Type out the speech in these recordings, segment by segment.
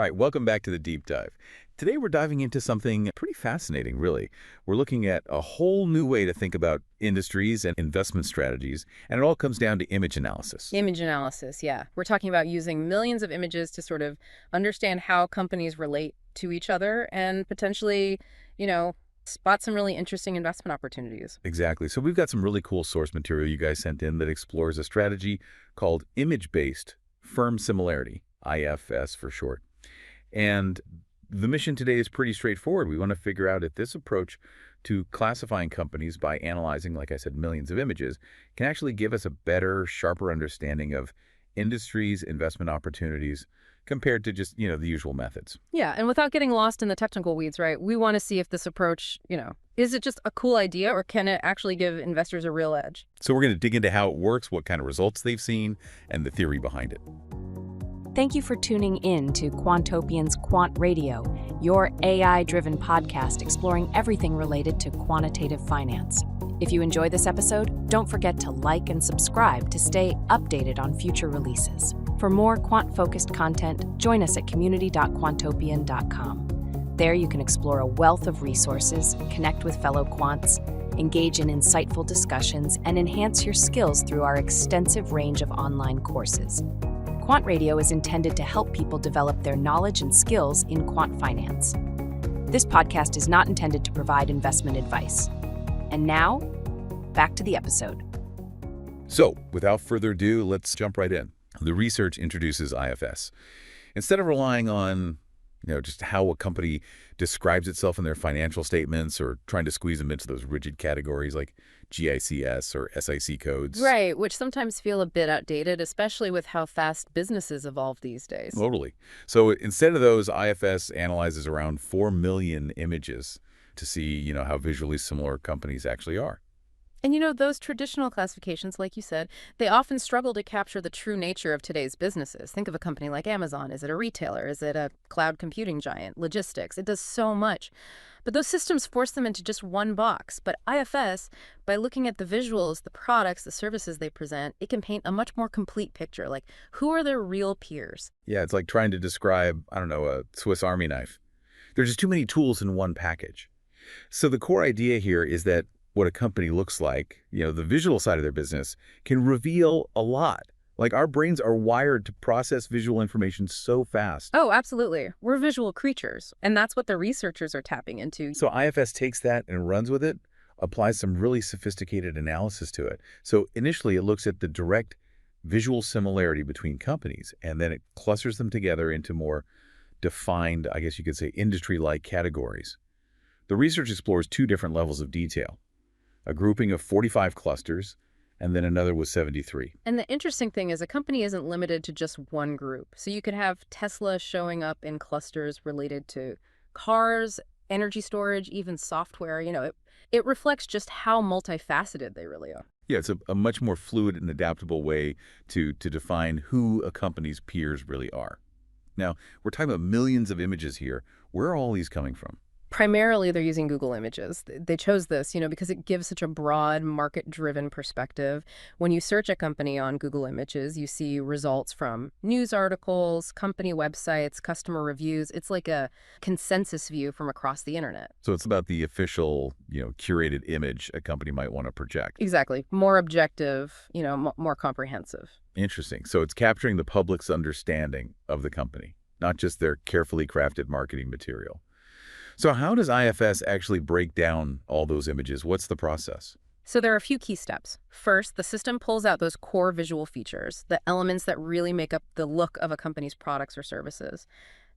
All right, welcome back to the deep dive. Today we're diving into something pretty fascinating, really. We're looking at a whole new way to think about industries and investment strategies, and it all comes down to image analysis. Image analysis, yeah. We're talking about using millions of images to sort of understand how companies relate to each other and potentially, spot some really interesting investment opportunities. Exactly. So we've got some really cool source material you guys sent in that explores a strategy called image-based firm similarity, IFS for short. And the mission today is pretty straightforward. We want to figure out if this approach to classifying companies by analyzing, like I said, millions of images, can actually give us a better, sharper understanding of industries, investment opportunities, compared to just, the usual methods. Yeah, and without getting lost in the technical weeds, right, we want to see if this approach, is it just a cool idea or can it actually give investors a real edge? So we're going to dig into how it works, what kind of results they've seen, and the theory behind it. Thank you for tuning in to Quantopian's Quant Radio, your AI-driven podcast exploring everything related to quantitative finance. If you enjoy this episode, don't forget to like and subscribe to stay updated on future releases. For more quant-focused content, join us at community.quantopian.com. There you can explore a wealth of resources, connect with fellow quants, engage in insightful discussions, and enhance your skills through our extensive range of online courses. Quant Radio is intended to help people develop their knowledge and skills in quant finance. This podcast is not intended to provide investment advice. And now, back to the episode. So, without further ado, let's jump right in. The research introduces IFS. Instead of relying on, just how a company describes itself in their financial statements or trying to squeeze them into those rigid categories like GICS or SIC codes. Right, which sometimes feel a bit outdated, especially with how fast businesses evolve these days. Totally. So instead of those, IFS analyzes around 4 million images to see, how visually similar companies actually are. And those traditional classifications, like you said, they often struggle to capture the true nature of today's businesses. Think of a company like Amazon. Is it a retailer? Is it a cloud computing giant? Logistics. It does so much. But those systems force them into just one box. But IFS, by looking at the visuals, the products, the services they present, it can paint a much more complete picture. Like, who are their real peers? Yeah, it's like trying to describe, a Swiss Army knife. There's just too many tools in one package. So the core idea here is that what a company looks like, the visual side of their business, can reveal a lot. Like, our brains are wired to process visual information so fast. Oh, absolutely. We're visual creatures, and that's what the researchers are tapping into. So IFS takes that and runs with it, applies some really sophisticated analysis to it. So initially, it looks at the direct visual similarity between companies, and then it clusters them together into more defined, I guess you could say, industry-like categories. The research explores 2 different levels of detail. A grouping of 45 clusters, and then another with 73. And the interesting thing is a company isn't limited to just one group. So you could have Tesla showing up in clusters related to cars, energy storage, even software. It reflects just how multifaceted they really are. Yeah, it's a much more fluid and adaptable way to define who a company's peers really are. Now, we're talking about millions of images here. Where are all these coming from? Primarily, they're using Google Images. They chose this, because it gives such a broad, market-driven perspective. When you search a company on Google Images, you see results from news articles, company websites, customer reviews. It's like a consensus view from across the internet. So it's about the official, curated image a company might want to project. Exactly. More objective, more comprehensive. Interesting. So it's capturing the public's understanding of the company, not just their carefully crafted marketing material. So how does IFS actually break down all those images? What's the process? So there are a few key steps. First, the system pulls out those core visual features, the elements that really make up the look of a company's products or services.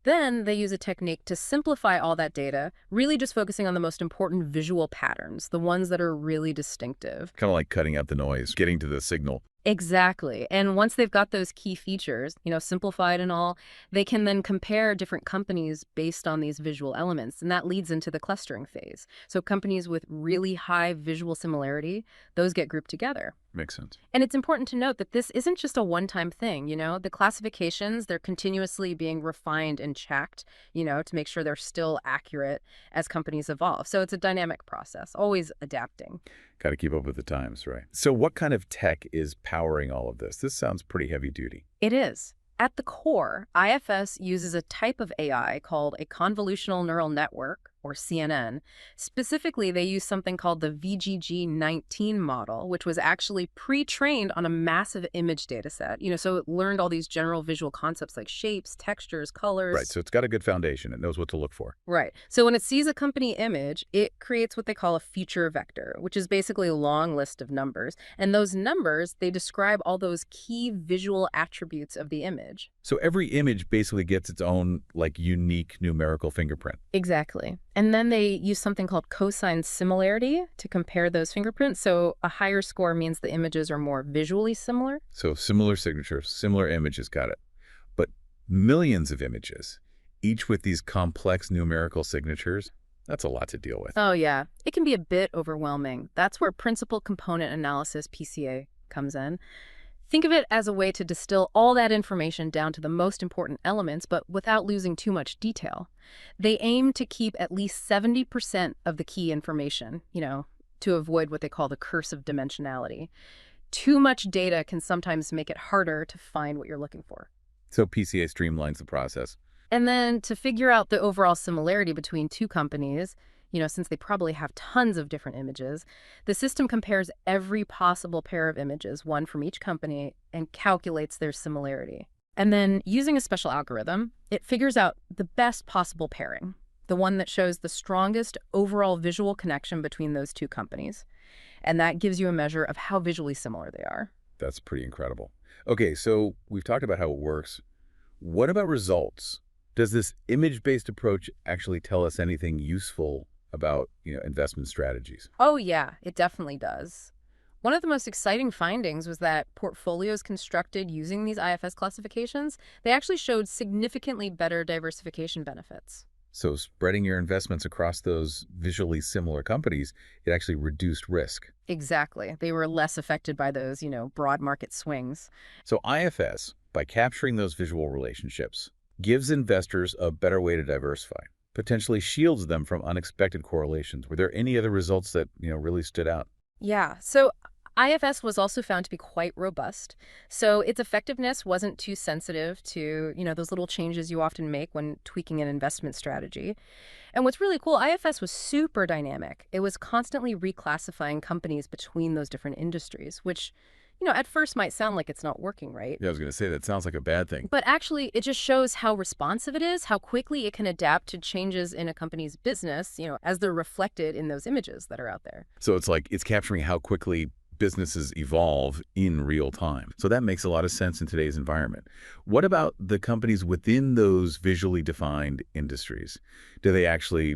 Then they use a technique to simplify all that data, really just focusing on the most important visual patterns, the ones that are really distinctive. Kind of like cutting out the noise, getting to the signal. Exactly. And once they've got those key features, simplified and all, they can then compare different companies based on these visual elements. And that leads into the clustering phase. So companies with really high visual similarity, those get grouped together. Makes sense. And it's important to note that this isn't just a one-time thing, The classifications, they're continuously being refined and checked, to make sure they're still accurate as companies evolve. So it's a dynamic process, always adapting. Got to keep up with the times, right? So what kind of tech is powering all of this? This sounds pretty heavy duty. It is. At the core, IFS uses a type of AI called a convolutional neural network, or CNN. Specifically, they use something called the VGG19 model, which was actually pre-trained on a massive image data set. So it learned all these general visual concepts like shapes, textures, Right, colors. so it's got a good foundation. It knows what to look for. Right. So when it sees a company image, it creates what they call a feature vector, which is basically a long list of numbers. And those numbers, they describe all those key visual attributes of the image. So every image basically gets its own, like, unique numerical fingerprint. Exactly. And then they use something called cosine similarity to compare those fingerprints. So a higher score means the images are more visually similar. So similar signatures, similar images, got it. But millions of images, each with these complex numerical signatures, that's a lot to deal with. Oh, yeah. It can be a bit overwhelming. That's where principal component analysis, PCA, comes in. Think of it as a way to distill all that information down to the most important elements, but without losing too much detail. They aim to keep at least 70% of the key information, to avoid what they call the curse of dimensionality. Too much data can sometimes make it harder to find what you're looking for. So PCA streamlines the process. And then to figure out the overall similarity between two companies, since they probably have tons of different images, the system compares every possible pair of images, one from each company, and calculates their similarity. And then, using a special algorithm, it figures out the best possible pairing, the one that shows the strongest overall visual connection between those two companies. And that gives you a measure of how visually similar they are. That's pretty incredible. Okay, so we've talked about how it works. What about results? Does this image-based approach actually tell us anything useful about, investment strategies? Oh, yeah, it definitely does. One of the most exciting findings was that portfolios constructed using these IFS classifications, they actually showed significantly better diversification benefits. So spreading your investments across those visually similar companies, it actually reduced risk. Exactly. They were less affected by those, broad market swings. So IFS, by capturing those visual relationships, gives investors a better way to diversify, potentially shields them from unexpected correlations. Were there any other results that, really stood out? Yeah. So IFS was also found to be quite robust. So its effectiveness wasn't too sensitive to, those little changes you often make when tweaking an investment strategy. And what's really cool, IFS was super dynamic. It was constantly reclassifying companies between those different industries, which, at first might sound like it's not working, right? Yeah, I was going to say that sounds like a bad thing. But actually, it just shows how responsive it is, how quickly it can adapt to changes in a company's business, as they're reflected in those images that are out there. So it's capturing how quickly businesses evolve in real time. So that makes a lot of sense in today's environment. What about the companies within those visually defined industries? Do they actually,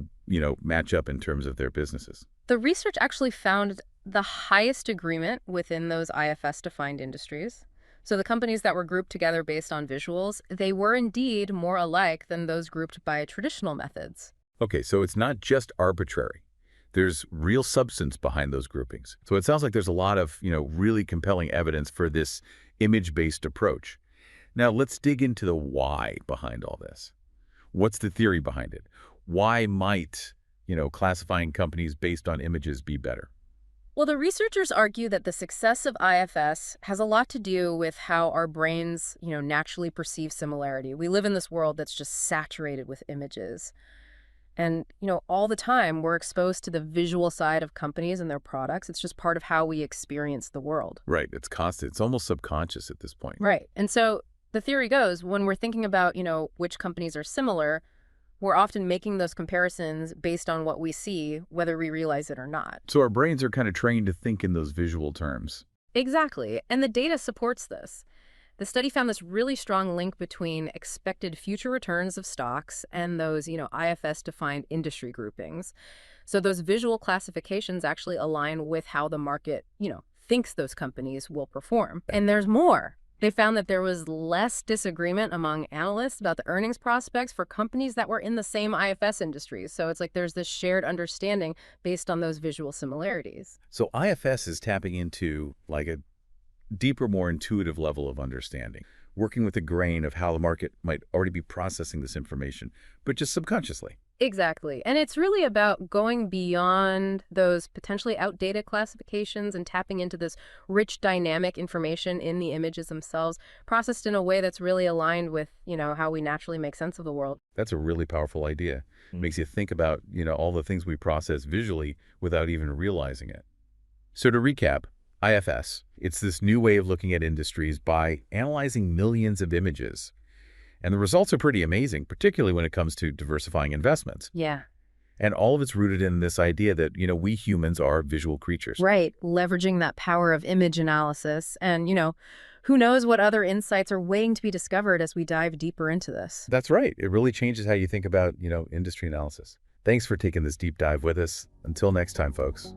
match up in terms of their businesses? The research actually found the highest agreement within those IFS-defined industries. So the companies that were grouped together based on visuals, they were indeed more alike than those grouped by traditional methods. Okay, so it's not just arbitrary. There's real substance behind those groupings. So it sounds like there's a lot of, really compelling evidence for this image-based approach. Now, let's dig into the why behind all this. What's the theory behind it? Why might, classifying companies based on images be better? Well, the researchers argue that the success of IFS has a lot to do with how our brains, naturally perceive similarity. We live in this world that's just saturated with images. And, all the time we're exposed to the visual side of companies and their products. It's just part of how we experience the world. Right. It's constant. It's almost subconscious at this point. Right. And so the theory goes, when we're thinking about, which companies are similar, we're often making those comparisons based on what we see, whether we realize it or not. So our brains are kind of trained to think in those visual terms. Exactly. And the data supports this. The study found this really strong link between expected future returns of stocks and those, IFS-defined industry groupings. So those visual classifications actually align with how the market, thinks those companies will perform. And there's more. They found that there was less disagreement among analysts about the earnings prospects for companies that were in the same IFS industries. So it's like there's this shared understanding based on those visual similarities. So IFS is tapping into like a deeper, more intuitive level of understanding, working with the grain of how the market might already be processing this information, but just subconsciously. Exactly. And it's really about going beyond those potentially outdated classifications and tapping into this rich dynamic information in the images themselves, processed in a way that's really aligned with, how we naturally make sense of the world. That's a really powerful idea. It makes you think about, all the things we process visually without even realizing it. So to recap, IFS, it's this new way of looking at industries by analyzing millions of images. And the results are pretty amazing, particularly when it comes to diversifying investments. Yeah. And all of it's rooted in this idea that, we humans are visual creatures. Right. Leveraging that power of image analysis. And, who knows what other insights are waiting to be discovered as we dive deeper into this. That's right. It really changes how you think about, industry analysis. Thanks for taking this deep dive with us. Until next time, folks.